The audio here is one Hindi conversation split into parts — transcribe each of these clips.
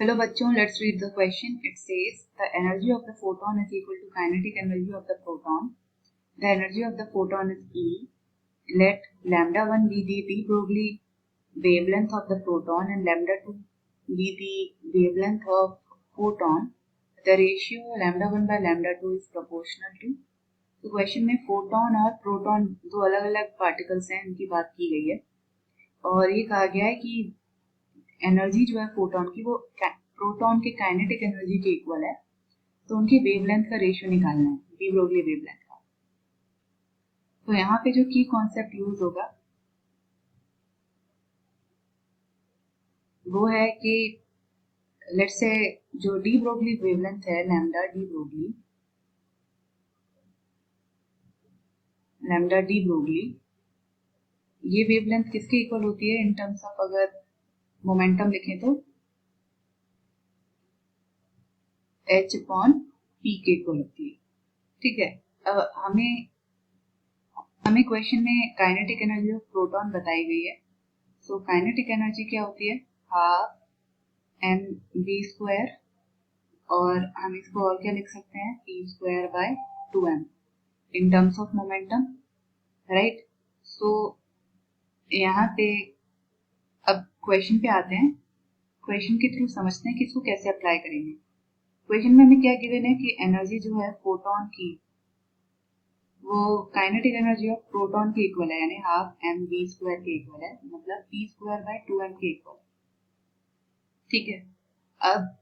Hello बच्चों, let's read the question. It says the energy of the photon is equal to kinetic energy of the proton. The energy of the photon is E. Let lambda 1 be the de Broglie wavelength of the proton and lambda 2 be the wavelength of photon. The ratio lambda 1 by lambda 2 is proportional to. तो क्वेश्चन में फोटोन और प्रोटॉन दो अलग अलग पार्टिकल्स हैं, इनकी बात की गई है और ये कहा गया है कि एनर्जी जो है फोटोन की वो प्रोटॉन के काइनेटिक एनर्जी के इक्वल है, तो उनकी वेवलेंथ का रेशियो निकालना है, डी ब्रोगली वेवलेंथ का। तो यहाँ पे जो की कॉन्सेप्ट यूज होगा वो है कि लेट्स से जो डी ब्रोगली वेवलेंथ है लैम्डा डी ब्रोगली ये वेवलेंथ किसके इक्वल होती है इन टर्म्स ऑफ अगर मोमेंटम लिखें तो h अपॉन p के इक्वल होती है। ठीक है, अब हमें क्वेश्चन में काइनेटिक एनर्जी ऑफ प्रोटॉन बताई गई है। सो काइनेटिक एनर्जी क्या होती है, हाफ mv² और हम इसको और क्या लिख सकते हैं, e² by 2m in terms of momentum, right. So यहाँ पे अब क्वेश्चन पे आते हैं, क्वेश्चन के थ्रू समझते हैं कि इसको कैसे अप्लाई करेंगे। क्वेश्चन में हमें क्या गिवन है कि एनर्जी जो है फोटोन की वो काइनेटिक एनर्जी ऑफ प्रोटॉन के इक्वल है, यानी हाफ mv² के इक्वल है, मतलब p² बाय 2m के इक्वल। ठीक है, अब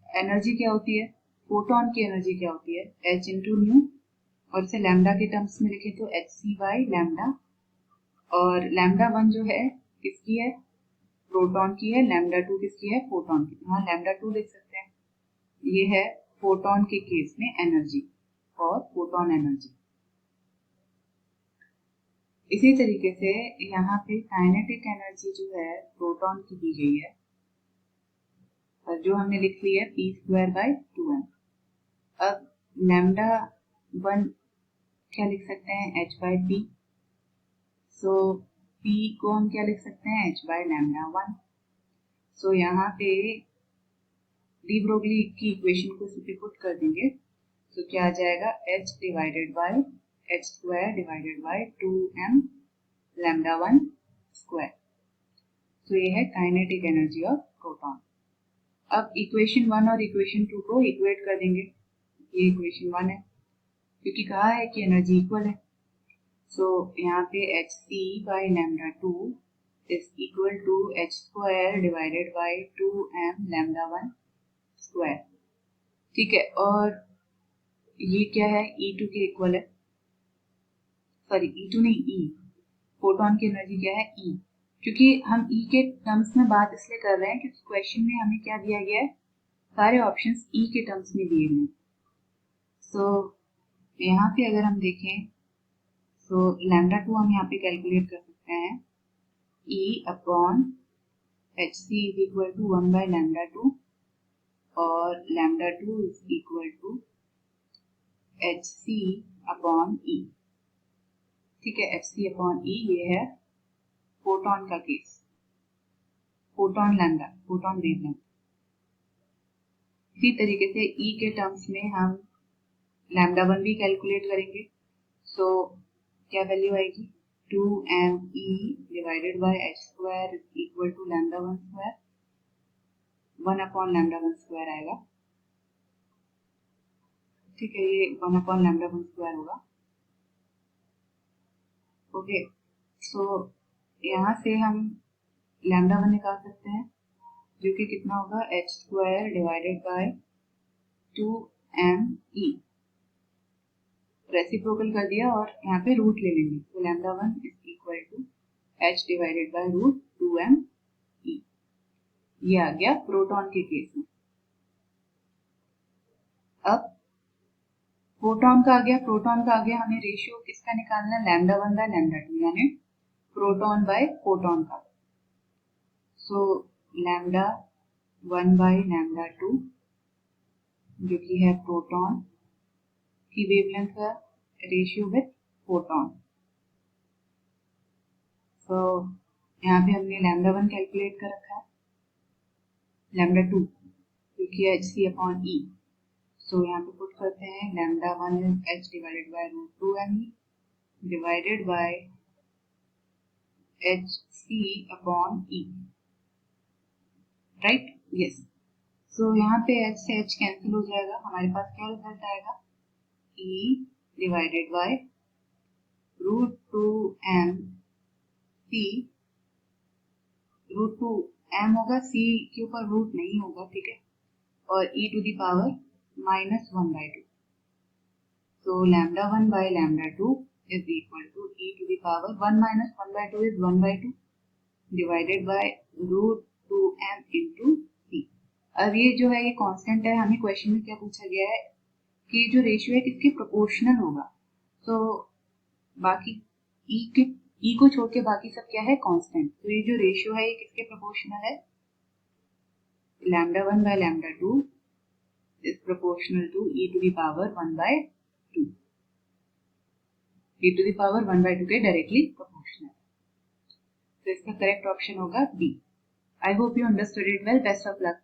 एनर्जी क्या होती है, फोटोन की एनर्जी क्या होती है, h इंटू न्यू, और इसे लैम्डा के टर्म्स में लिखे तो hc बाई लैम्डा, और लैम्डा 1 जो है किसकी है, प्रोटॉन की है, लैम्डा 2 किसकी है, फोटोन की। यहाँ लैम्डा 2 लिख सकते हैं, ये है फोटोन के केस में एनर्जी और फोटोन एनर्जी। इसी तरीके से यहाँ पे काइनेटिक एनर्जी जो है प्रोटॉन की दी गई है और जो हमने लिख ली है p² बाय 2m। अब लैम्डा 1 क्या लिख सकते हैं, h बाय p। सो p को हम क्या लिख सकते हैं, h बाय लैम्डा 1। सो यहाँ पे डी ब्रोगली की इक्वेशन को सब्स्टिट्यूट कर देंगे, तो क्या आ जाएगा, h divided by h² divided by 2m lambda 1 square. तो ये है काइनेटिक एनर्जी ऑफ प्रोटॉन। अब इक्वेशन 1 और इक्वेशन 2 को इक्वेट कर देंगे, ये इक्वेशन 1 है क्योंकि कहा है कि एनर्जी इक्वल है। सो यहाँ पे hc by lambda 2 is equal to h² divided by 2m lambda 1 square. ठीक है, और ये क्या है, E2 के इक्वल है, सॉरी E2 नहीं, E फोटोन की एनर्जी क्या है, E, क्योंकि हम E के टर्म्स में बात इसलिए कर रहे हैं क्योंकि क्वेश्चन में हमें क्या दिया गया है, सारे ऑप्शंस E के टर्म्स में दिए गए। सो यहाँ पे अगर हम देखें तो लैम्डा 2 हम यहाँ पे कैलकुलेट कर सकते हैं, E upon hc is equal to 1 by lambda 2 और lambda 2 is equal to hc upon E। ठीक है, hc अपॉन E ये है फोटोन का case, photon lambda, photon wavelength. इसी तरीके से E के टर्म्स में हम लैम्डा 1 भी कैलकुलेट करेंगे। सो क्या वैल्यू आएगी, 2me divided by h² equal to lambda 1 square, 1 upon lambda 1 square आएगा। ठीक है, ये 1 अपॉन लैम्डा 1 स्क्वायर होगा। ओके, सो यहाँ से हम लैम्डा 1 निकाल सकते हैं जो कि कितना होगा, h² divided bye 2me, reciprocal कर दिया और यहाँ पे रूट ले लेंगे, तो lambda 1 is equal to h divided by root 2me। ये आ गया प्रोटॉन के केस में। अब प्रोटॉन का आ गया, प्रोटॉन का आ गया, हमें रेशियो किसका निकालना है, लैम्डा 1 बाय लैम्डा 2, यानी प्रोटॉन बाय फोटोन का। सो लैम्डा 1 बाय लैम्डा 2 जो कि है प्रोटॉन की वेवलेंथ का रेशियो विद फोटोन। सो यहाँ पे हमने लैम्डा 1 कैलकुलेट कर रखा है, लैम्डा 2 क्योंकि एच सी अपॉन ई, सो यहाँ पे पुट करते हैं lambda 1 is h divided by root 2 m e divided by h c upon e, right, yes. So यहाँ पे एच से एच कैंसिल हो जाएगा, हमारे पास क्या रिजल्ट आएगा, E divided by root 2 M C, root 2 M होगा, सी के ऊपर रूट नहीं होगा, ठीक है, और e to the power -1/2, so lambda 1 by lambda 2 is equal to e to the power 1 minus 1/2 is 1/2 divided by root 2m into c। अब ये जो है ये कांस्टेंट है, हमें क्वेश्चन में क्या पूछा गया है कि जो रेशियो है किसके प्रोपोर्शनल होगा, तो बाकी ई को छोड़ के बाकी सब क्या है, कांस्टेंट, तो ये जो रेशियो है ये किसके प्रोपोर्शनल है, lambda 1 by lambda 2 is proportional to e to the power 1/2, e to the power 1/2 के डायरेक्टली प्रोपोर्शनल, तो इसका करेक्ट ऑप्शन होगा B. I hope you understood it well, best of luck.